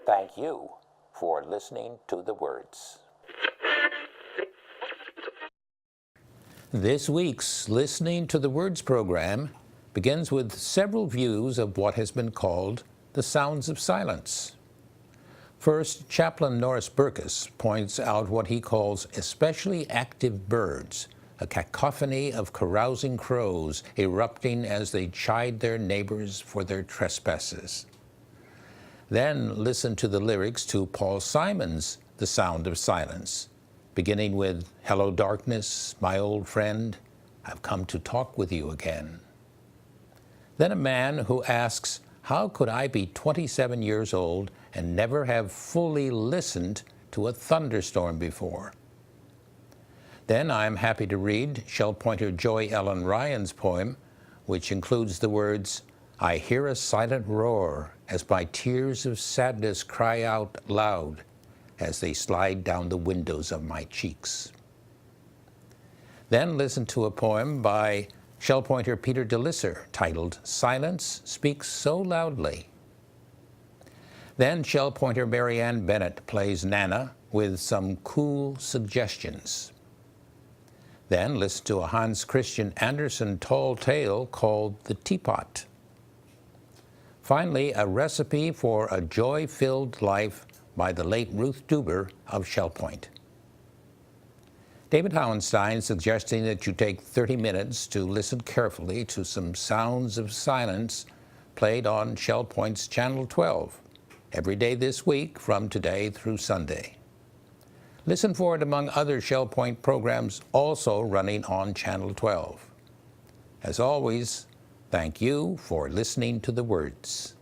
Thank you for listening to the words. This week's Listening to the Words program begins with several views of what has been called the sounds of silence. First, Chaplain Norris Burkus points out what he calls especially active birds, a cacophony of carousing crows erupting as they chide their neighbors for their trespasses. Then listen to the lyrics to Paul Simon's The Sound of Silence, beginning with, "Hello darkness, my old friend, I've come to talk with you again." Then a man who asks, how could I be 27 years old and never have fully listened to a thunderstorm before? Then I'm happy to read Shell Pointer Joy Ellen Ryan's poem, which includes the words, "I hear a silent roar as my tears of sadness cry out loud as they slide down the windows of my cheeks." Then listen to a poem by Shell Pointer Peter DeLisser titled "Silence Speaks So Loudly." Then Shell Pointer Marianne Bennett plays Nana with some cool suggestions. Then listen to a Hans Christian Andersen tall tale called The Teapot. Finally, a recipe for a joy-filled life by the late Ruth Deuber of Shell Point. David Howenstein suggesting that you take 30 minutes to listen carefully to some sounds of silence played on Shell Point's Channel 12 every day this week from today through Sunday. Listen for it among other Shell Point programs also running on Channel 12. As always, thank you for listening to the words.